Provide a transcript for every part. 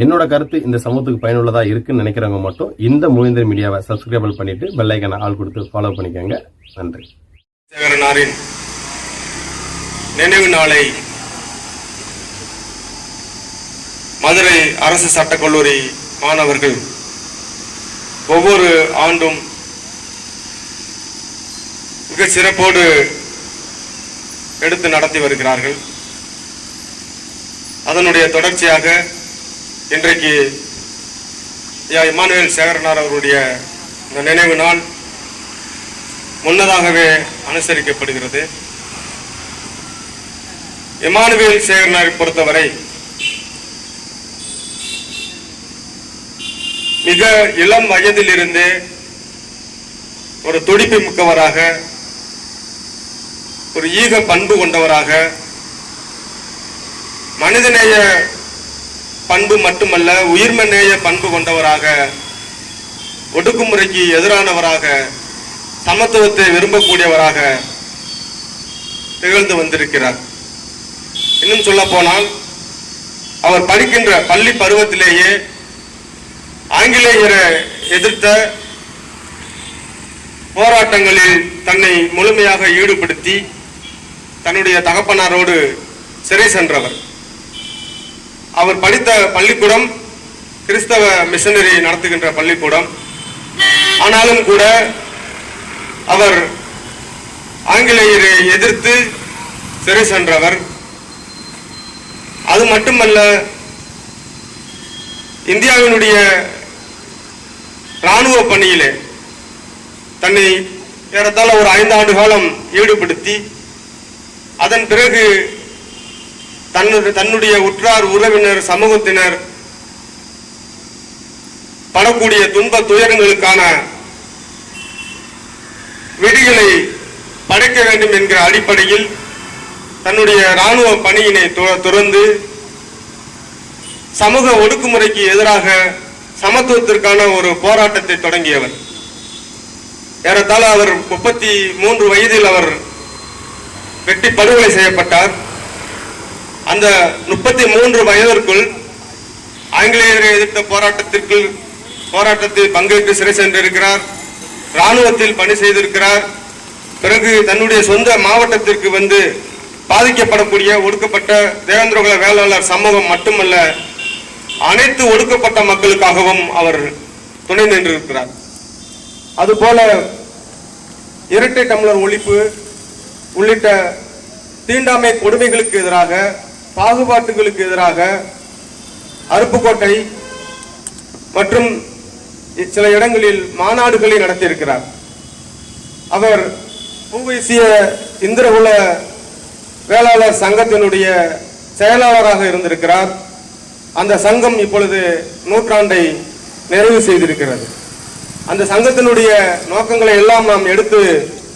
என்னோட கருத்து இந்த சமூகத்துக்கு பயனுள்ளதா இருக்குன்னு நினைக்கிறவங்க மட்டும் இந்த மூவேந்தர் மீடியாவை சப்ஸ்கிரைபிள் பண்ணிட்டு பெல் ஐக்கான ஆள் கொடுத்து ஃபாலோ பண்ணிக்கோங்க. நன்றி. சேகரனாரின் நினைவு நாளை மதுரை அரசு சட்டக்கல்லூரி மாணவர்கள் ஒவ்வொரு ஆண்டும் மிக சிறப்போடு எடுத்து நடத்தி வருகிறார்கள். அதனுடைய தொடர்ச்சியாக இன்றைக்கு இமானுவேல் சேகரனார் அவருடைய இந்த நினைவு நாள் முன்னதாகவே அனுசரிக்கப்படுகிறது. இமானுவேல் சேகரனாரை பொறுத்தவரை மிக இளம் வயதிலிருந்து ஒரு துடிப்பு மிக்கவராக, ஒரு ஈக பண்பு கொண்டவராக, மனிதநேய பண்பு மட்டுமல்ல உயிர்மநேய பண்பு கொண்டவராக, ஒடுக்குமுறைக்கு எதிரானவராக, சமத்துவத்தை விரும்பக்கூடியவராக திகழ்ந்து வந்திருக்கிறார். இன்னும் சொல்ல போனால் அவர் படிக்கின்ற பள்ளி பருவத்திலேயே ஆங்கிலேயரை எதிர்த்த போராட்டங்களில் தன்னை முழுமையாக ஈடுபடுத்தி தன்னுடைய தகப்பனாரோடு சிறை சென்றவர். அவர் படித்த பள்ளிக்கூடம் கிறிஸ்தவ மிஷனரி நடத்துகின்ற பள்ளிக்கூடம். ஆனாலும் கூட அவர் ஆங்கிலேயரை எதிர்த்து சிறை சென்றவர். அது மட்டுமல்ல, இந்தியாவினுடைய இராணுவ பணியிலே தன்னை ஏறத்தாழ ஒரு 5 ஆண்டு காலம் ஈடுபடுத்தி அதன் பிறகு தன்னுடைய உற்றார் உறவினர் சமூகத்தினர் படக்கூடிய துன்ப துயரங்களுக்கான விடிகளை படைக்க வேண்டும் என்கிற அடிப்படையில் தன்னுடைய இராணுவ பணியினை துறந்து சமூக ஒடுக்குமுறைக்கு எதிராக சமத்துவத்திற்கான ஒரு போராட்டத்தை தொடங்கியவர். ஏறத்தாழ அவர் 33 வயதில் அவர் வெட்டி படுகொலை செய்யப்பட்டார். அந்த 33 வயதிற்குள் ஆங்கிலேயரை எதிர்த்த போராட்டத்தில் பங்கேற்று சிறை சென்றிருக்கிறார். இராணுவத்தில் பணி செய்திருக்கிறார். பிறகு தன்னுடைய சொந்த மாவட்டத்திற்கு வந்து பாதிக்கப்படக்கூடிய ஒடுக்கப்பட்ட தேவேந்திரகுல வேளாளர் சமூகம் மட்டுமல்ல, அனைத்து ஒடுக்கப்பட்ட மக்களுக்காகவும் அவர் துணை நின்றிருக்கிறார். அதுபோல இரட்டை டம்ளர் ஒழிப்பு உள்ளிட்ட தீண்டாமை கொடுமைகளுக்கு எதிராக, பாகுபாட்டுகளுக்கு எதிராக அருப்புக்கோட்டை மற்றும் சில இடங்களில் மாநாடுகளை நடத்தியிருக்கிறார். அவர் பூவைசிய இந்திரகுல வேளாளர் சங்கத்தினுடைய செயலாளராக இருந்திருக்கிறார். அந்த சங்கம் இப்பொழுது 100ஆண்டை நிறைவு செய்திருக்கிறது. அந்த சங்கத்தினுடைய நோக்கங்களை எல்லாம் நாம் எடுத்து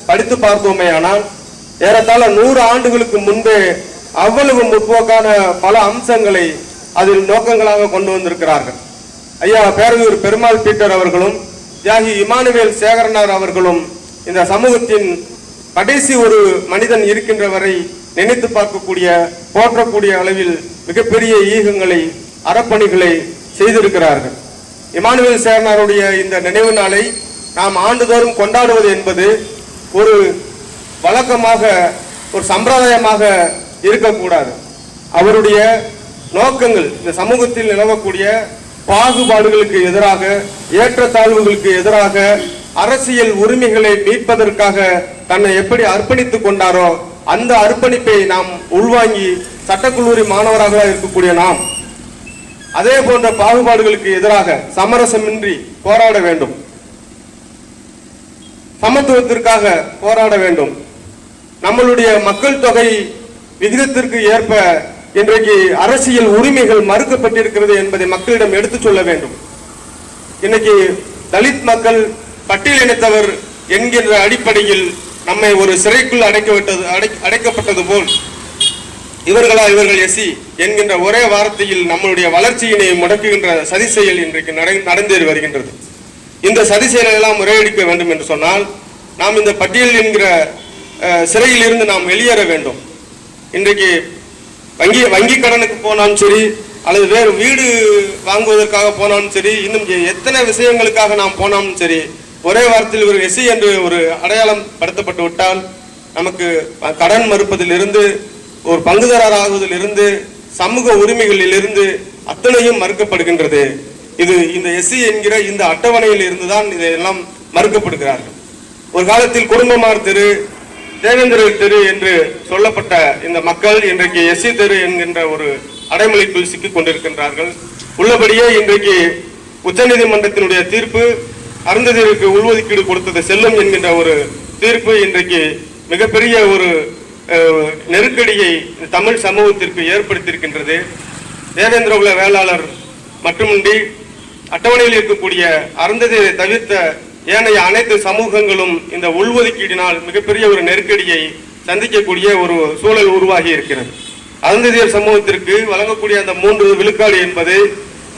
படித்து பார்த்தோமே ஆனால் ஏறத்தாழ 100 ஆண்டுகளுக்கு முன்பே அவ்வளவு முற்போக்கான பல அம்சங்களை அதில் நோக்கங்களாக கொண்டு வந்திருக்கிறார்கள். ஐயா பேரவையூர் பெருமாள் பீட்டர் அவர்களும் தியாகி இமானுவேல் சேகரனார் அவர்களும் இந்த சமூகத்தின் கடைசி ஒரு மனிதன் இருக்கின்ற வரை நினைத்து பார்க்கக்கூடிய, போற்றக்கூடிய அளவில் மிகப்பெரிய ஈகங்களை, அறப்பணிகளை செய்திருக்கிறார்கள். இமானுவேல் சேகரனாருடைய இந்த நினைவு நாளை நாம் ஆண்டுதோறும் கொண்டாடுவது என்பது ஒரு வழக்கமாக, ஒரு சம்பிரதாயமாக இருக்கக்கூடாது. அவருடைய நோக்கங்கள் இந்த சமூகத்தில் நிலவக்கூடிய பாகுபாடுகளுக்கு எதிராக, ஏற்றத்தாழ்வுகளுக்கு எதிராக, அரசியல் உரிமைகளை மீட்பதற்காக தன்னை எப்படி அர்ப்பணித்துக் கொண்டாரோ அந்த அர்ப்பணிப்பை நாம் உள்வாங்கி சட்டக்கல்லூரி மாணவராக இருக்கக்கூடிய நாம் அதே போன்ற பாகுபாடுகளுக்கு எதிராக சமரசமின்றி போராட வேண்டும். சமத்துவத்திற்காக போராட வேண்டும். நம்மளுடைய மக்கள் தொகை விகிதத்திற்கு ஏற்ப இன்றைக்கு அரசியல் உரிமைகள் மறுக்கப்பட்டிருக்கிறது என்பதை மக்களிடம் எடுத்துச் சொல்ல வேண்டும். இன்னைக்கு தலித் மக்கள் பட்டியலினத்தவர் என்கின்ற அடிப்படையில் நம்மை ஒரு சிறைக்குள் அடைக்கப்பட்டது போல் இவர்கள் எஸ்சி என்கின்ற ஒரே வார்த்தையில் நம்மளுடைய வளர்ச்சியினை முடக்குகின்ற சதி செயல் இன்றைக்கு நடந்தேறி வருகின்றது. இந்த சதி செயலை எல்லாம் முறையடிக்க வேண்டும் என்று சொன்னால் நாம் இந்த பட்டியல் என்கிற சிறையில் இருந்து நாம் வெளியேற வேண்டும். இன்றைக்கு வங்கி கடனுக்கு போனாலும் சரி, அல்லது வேறு வீடு வாங்குவதற்காக போனாலும் சரி, இன்னும் எத்தனை விஷயங்களுக்காக நாம் போனாலும் சரி, ஒரே வாரத்தில் ஒரு எஸ்சி என்று ஒரு அடையாளம் படுத்தப்பட்டு விட்டால் நமக்கு கடன் மறுப்பதிலிருந்து, ஒரு பங்குதாரராகுவதிலிருந்து, சமூக உரிமைகளில் இருந்து அத்தனையும் மறுக்கப்படுகின்றது. இது இந்த எஸ்சி என்கிற இந்த அட்டவணையில் இருந்துதான் இதெல்லாம் மறுக்கப்படுகிறார்கள். ஒரு காலத்தில் குடும்பமார் தெரு, தேவேந்திரர் தெரு என்று சொல்லப்பட்ட இந்த மக்கள் இன்றைக்கு எஸ்சி தெரு என்கின்ற ஒரு அடைமொழிக்குள் சிக்கிக் கொண்டிருக்கின்றார்கள். உள்ளபடியே இன்றைக்கு உச்சநீதிமன்றத்தினுடைய தீர்ப்பு அருந்ததியருக்கு உள்ஒதுக்கீடு கொடுத்தது செல்லும் என்கின்ற ஒரு தீர்ப்பு இன்றைக்கு மிகப்பெரிய ஒரு நெருக்கடியை தமிழ் சமூகத்திற்கு ஏற்படுத்தியிருக்கின்றது. தேவேந்திர குல வேளாளர் மட்டுமின்றி அட்டவணையில் இருக்கக்கூடிய அருந்ததியரை தவிர்த்த ஏனைய அனைத்து சமூகங்களும் இந்த உள்ஒதுக்கீடினால் மிகப்பெரிய ஒரு நெருக்கடியை சந்திக்கக்கூடிய ஒரு சூழல் உருவாகி இருக்கிறது. அருந்ததியர் சமூகத்திற்கு வழங்கக்கூடிய அந்த 3 விழுக்காடு என்பது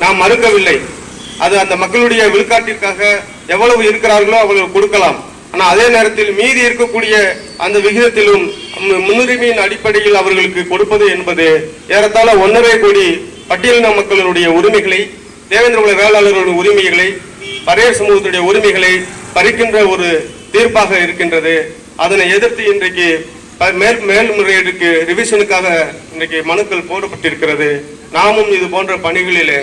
நாம் மறுக்கவில்லை. அது அந்த மக்களுடைய விழுக்காட்டிற்காக எவ்வளவு இருக்கிறார்களோ அவ்வளவு கொடுக்கலாம். ஆனால் அதே நேரத்தில் மீதி இருக்கக்கூடிய அந்த விகிதத்திலும் முன்னுரிமையின் அடிப்படையில் அவர்களுக்கு கொடுப்பது என்பது ஏறத்தாழ 1.5 கோடி பட்டியலின மக்களுடைய உரிமைகளை, தேவேந்திர குல வேளாளர்களுடைய உரிமைகளை, பறையர் சமூகத்துடைய உரிமைகளை பறிக்கின்ற ஒரு தீர்ப்பாக இருக்கின்றது. அதனை எதிர்த்து இன்றைக்கு மேல்முறையீடுக்கு ரிவிஷனுக்காக இன்றைக்கு மனுக்கள் போடப்பட்டிருக்கிறது. நாமும் இது போன்ற பணிகளிலே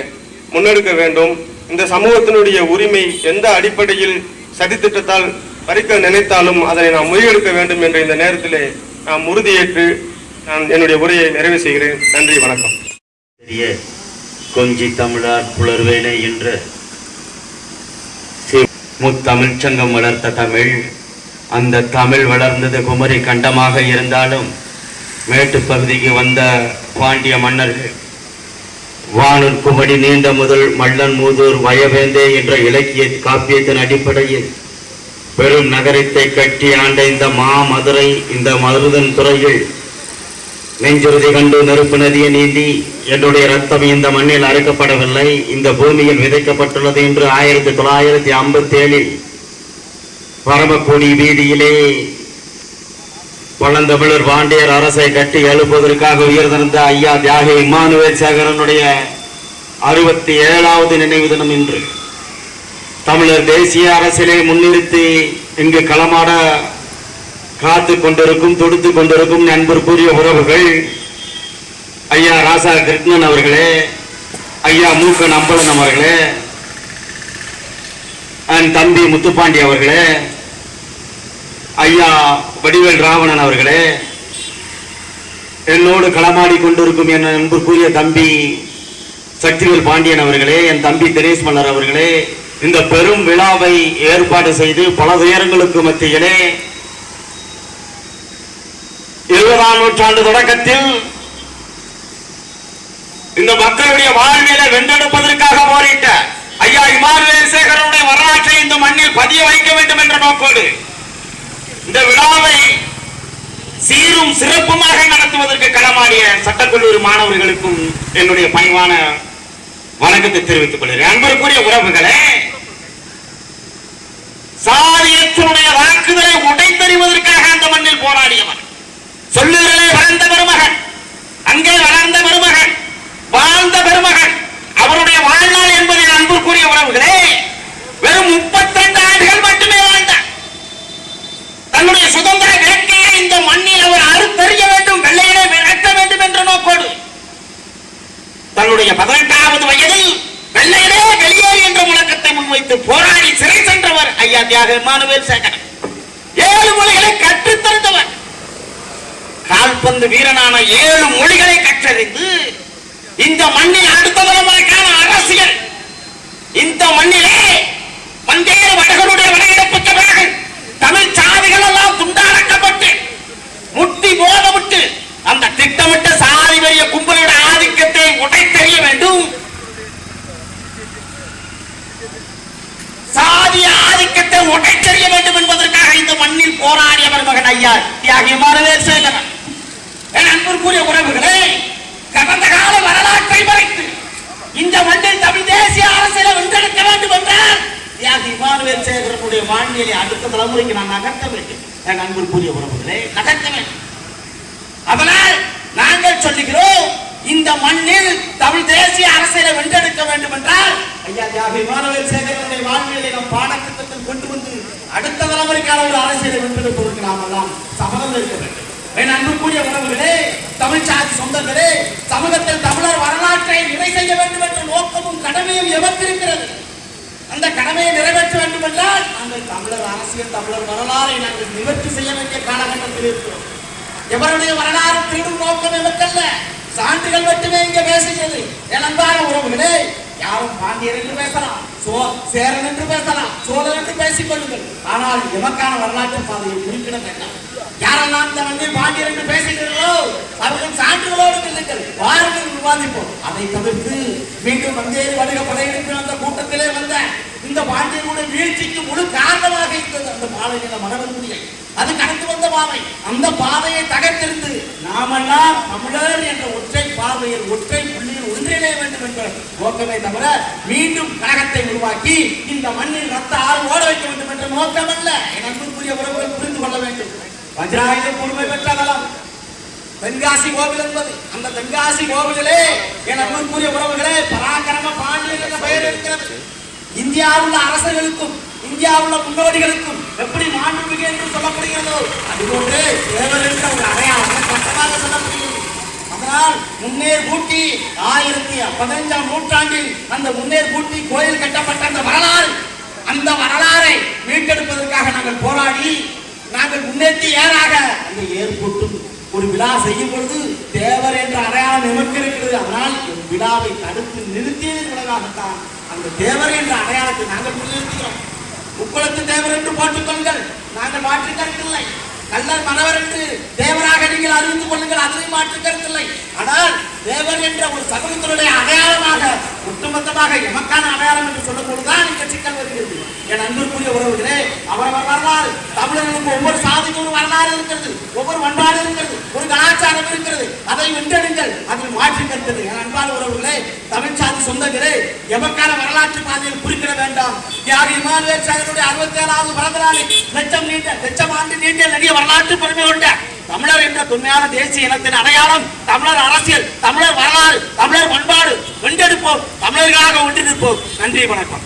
முன்னெடுக்க வேண்டும். இந்த சமூகத்தினுடைய உரிமை எந்த அடிப்படையில் சதித்திட்டத்தால் பறிக்க நினைத்தாலும் அதனை நாம் முறியெடுக்க வேண்டும் என்ற இந்த நேரத்திலே நாம் உறுதியேற்று நான் என்னுடைய உரையை நிறைவு செய்கிறேன். நன்றி, வணக்கம். கொஞ்சி தமிழார் புலர்வேனை என்ற முத்தமிழ் சங்கம் வளர்த்த தமிழ், அந்த தமிழ் வளர்ந்தது குமரி கண்டமாக இருந்தாலும் மேட்டு பகுதிக்கு வந்த பாண்டிய மன்னர்கள் வானூர் குமடி நீண்ட முதல் மல்லன் மூதூர் வயவேந்தே என்ற இலக்கிய காப்பியத்தின் அடிப்படையில் பெரும் நகரத்தை கட்டி ஆண்ட இந்த மதுரை, இந்த மருதன் துறையில் நெஞ்சுறுதி கண்டு நெருப்பு நதியை நீந்தி என்னுடைய ரத்தம் இந்த மண்ணில் அறுக்கப்படவில்லை, இந்த பூமியில் விதைக்கப்பட்டுள்ளது என்று 1957 பரமக்குடி வீதியிலே பழந்தமிழர் பாண்டியர் அரசை கட்டி எழுப்புவதற்காக உயர்ந்திருந்த ஐயா தியாகி இம்மானுவேல் சேகரனுடைய 67வது நினைவு தினம் இன்று. தமிழர் தேசிய அரசியலை முன்னிறுத்தி இங்கு களமாட காத்து கொண்டிருக்கும், துடித்து கொண்டிருக்கும் நண்பர்க்குரிய உறவுகள் ஐயா ராசா கிருஷ்ணன் அவர்களே, ஐயா மூக்க நம்பளன் அவர்களே, தம்பி முத்துப்பாண்டி அவர்களே, ஐயா வடிவேல் ராவணன் அவர்களே, என்னோடு களமாடி கொண்டிருக்கும் என் நண்பர்க்குரிய தம்பி சக்திவேல் பாண்டியன் அவர்களே, என் தம்பி தினேஷ் மலர் அவர்களே, இந்த பெரும் விழாவை ஏற்பாடு செய்து பல துயரங்களுக்கு மத்தியிலே 20ஆம் நூற்றாண்டு தொடக்கத்தில் இந்த மக்களுடைய வாழ்வியலை வென்றெடுப்பதற்காக போரிட்ட ஐயா இமானுவேல் சேகரனுடைய வரலாற்றை இந்த மண்ணில் பதிய வைக்க வேண்டும் என்ற நோக்கோடு இந்த விழாவை சீரும் சிறப்புமாக நடத்துவதற்கு களமாடிய சட்டக்கல்லூரி மாணவர்களுக்கும் என்னுடைய பணிவான வணக்கத்தை தெரிவித்துக் கொள்கிறேன். அன்பருக்குரிய உறவுகளே, சாதியத்தினுடைய வாக்குகளை உடைத்தறிவதற்காக அந்த மண்ணில் போராடியவர், சொல்லுகளே வளர்ந்த பெருமகன், அங்கே வளர்ந்த பெருமகன், வாழ்ந்த பெருமகன், அவருடைய வாழ்நாள் என்பதில் அன்புக்குரிய உறவுகளே வெறும் 32 ஆண்டுகள் மட்டுமே வாழ்ந்தார். தன்னுடைய சுதந்திர வேட்கையை இந்த மண்ணில் அவர் அறுத்தறிய வேண்டும், வெள்ளையிலே விரட்ட வேண்டும் என்ற நோக்கோடு தன்னுடைய 18வது வயதில் வெள்ளையிலே வெளியேறு என்ற முழக்கத்தை முன்வைத்து போராடி சிறை சென்றவர் ஐயா தியாக இம்மானுவேல் சேகரன். 7 மொழிகளை கற்றுத்தந்தவர், கால்பந்து வீரனான 7 மொழிகளை கற்றறிந்து இந்த மண்ணில் அடுத்த தலைமுறைக்கான அரசியல், இந்த மண்ணிலே பல்வேறு வடகளுடைய வடையெடுப்புக்கு பிறகு தமிழ் சாதிகள் எல்லாம் துண்டாடக்கப்பட்டு முட்டி போதவிட்டு அந்த திட்டமிட்ட சாதி வரிய கும்பலுடைய ஆதிக்கத்தை உடைத்தெறிய வேண்டும், சாதிய ஆதிக்கத்தை உடைத்தெறிய வேண்டும் என்பதற்காக இந்த மண்ணில் போராடியவர் மகன் ஐயா தியாகி இம்மானுவேல் சேகரன். என் அன்பிற்குரிய உறவுகளே, கடந்த கால வரலாற்றை மறைத்து இந்த மண்ணில் தமிழ் தேசிய அரசியலை வென்றெடுக்க வேண்டும் என்றால் தியாகி இம்மானுவேல் சேகரனுடைய வாழ்வியலை அடுத்த தலைமுறைக்கு நான் நகர்த்த வேண்டும். என் அன்பிற்குரிய உறவுகளே, நகர்த்த வேண்டும். அதனால் நாங்கள் சொல்லுகிறோம், இந்த இந்த மண்ணில் தமிழ் தேசிய அரசியலை வென்றெடுக்க வேண்டும் என்றால் ஐயா தியாகி இமானுவேல் சேகரனுடைய வாழ்வியலை நம் பாடத்திட்டத்தில் கொண்டு வந்து அடுத்த தலைமுறைக்கான ஒரு அரசியலை வென்றெடுப்பதற்கு நாம் எல்லாம் சபதம் இருக்க வேண்டும். அன்புக்குரிய உறவுகளே, தமிழ் சாதி சொந்தங்களே, சமூகத்தில் தமிழர் வரலாற்றை நிலை செய்ய வேண்டும் என்ற நோக்கமும் கடமையும் எமக்கு இருக்கிறது. அந்த கடமையை நிறைவேற்ற வேண்டும் என்றால் நாங்கள் தமிழர் அரசியல் தமிழர் வரலாறை நாங்கள் நிவர்த்தி செய்ய வேண்டிய காலகட்டத்தில் இருக்கிறோம். எவருடைய வரலாறு திருடும் நோக்கம் எமக்கல்ல, சான்றுகள் மட்டுமே இங்கே பேசுகிறது. என் அன்பான உறவுகளே, யாரும் பாண்டியர் என்று பேசலாம், சேரன் என்று பேசலாம், சோழர் என்று பேசிக் கொள்ளுங்கள். ஆனால் எமக்கான வரலாற்று பாதையை குறிப்பிட வேண்டாம். யாரெல்லாம் இந்த மண்ணில் பாண்டியர் என்று பேசுகிறீர்களோ அவர்கள் சான்றுகளோடு இல்லைங்கள், வாருங்கள் விவாதிப்போம். அதை தவிர்த்து மீண்டும் வந்தேறி வருக படையெடுப்பு அந்த கூட்டத்திலே வந்த இந்த பாண்டியர்களுடைய வீழ்ச்சிக்கு முழு காரணமாக இருந்தது அந்த பாலை நில மரபுரிமை. அது கடந்து வந்த பாதை, அந்த பாதையை தகர்த்தெறிந்து நாமெல்லாம் தமிழர் என்ற ஒற்றை பார்வையில் ஒற்றை புள்ளியில் ஒன்றிணைய வேண்டும் என்ற நோக்கமே தவிர மீண்டும் கழகத்தை உருவாக்கி இந்த மண்ணில் ரத்த ஆறு ஓட வைக்க வேண்டும் என்ற நோக்கம் அல்ல. என் அன்புக்குரிய உறவுகள் புரிந்து கொள்ள வேண்டும். வஜ்ராயுதம் பொறுமை பெற்ற தலம் தென்காசி கோவில் என்பது, அந்த தென்காசி கோவிலே என் அன்புக்குரிய உறவுகளே பராக்கிரம பாண்டியன் என்ற பெயர் இருக்கிறது. இந்தியாவுள்ள அரசர்களுக்கும் இந்தியாவுள்ள முன்னோடிகளுக்கும் எப்படி மாண்புமிகு என்று சொல்லப்படுகிறதோ அதுபோன்று தேவர் என்ற ஒரு அடையாளம் கட்டமாக சொல்லப்படுகிறது. அதனால் முன்னேர் பூட்டி 15ஆம் நூற்றாண்டில் அந்த முன்னேர் பூட்டி கோயில் கட்டப்பட்ட அந்த வரலாறை மீட்டெடுப்பதற்காக நாங்கள் போராடி நாங்கள் முன்னேற்றி ஏறாக அந்த ஏற்பட்டும் ஒரு விழா செய்யும் பொழுது தேவர் என்ற அடையாளம் எமக்கு இருக்கிறது. அதனால் விழாவை தடுத்து நிறுத்தியதன் விளைவாகத்தான் அந்த தேவர் என்ற அடையாளத்தை நாங்கள் முன்னிறுத்துகிறோம். முக்குளத்து தேவர் என்று போட்டுக் கொள்ளுங்கள், நாங்கள் மாற்று கருத்தில்லை. கள்ளர் மறவர் என்று தேவராக நீங்கள் அறிவித்துக் கொள்ளுங்கள், அதிலையும் மாற்று கருத்தில்லை. ஆனால் தேவர் என்ற ஒரு சமூகத்தினுடைய அடையாளமாக ஒட்டுமொத்தமாக எமக்கான அடையாளம் என்று சொல்லும் பொழுதுதான் இங்க சிக்கல் வருகிறது. என் அன்பிற்குரிய உறவுகளே, அவர் வரலாறு தமிழர்களுக்கு ஒவ்வொரு சாதிக்கு ஒரு வரலாறு இருக்கிறது, ஒவ்வொரு பண்பாடு இருக்கிறது, ஒரு கலாச்சாரம் இருக்கிறது. அதை வென்றெடுங்கள், அதில் மாற்றி கருத்தது. என் அன்பான உறவுகளே, தமிழ் சாதி சொந்தங்களே, எமக்கான வரலாற்று பாதையில் குறிப்பிட வேண்டாம். தியாகி இமானுவேல் சேகரனுடைய 67வது பிறந்த நாளில் லட்சம் ஆண்டு நீண்ட நெடிய வரலாற்று பெருமை கொண்ட தமிழர் என்ற தொன்மையான தேசிய இனத்தின் அடையாளம் தமிழர் அரசியல், தமிழர் வரலாறு, தமிழர் பண்பாடு வென்றெடுப்போம், தமிழர்களாக ஒன்றிருப்போம். நன்றி, வணக்கம்.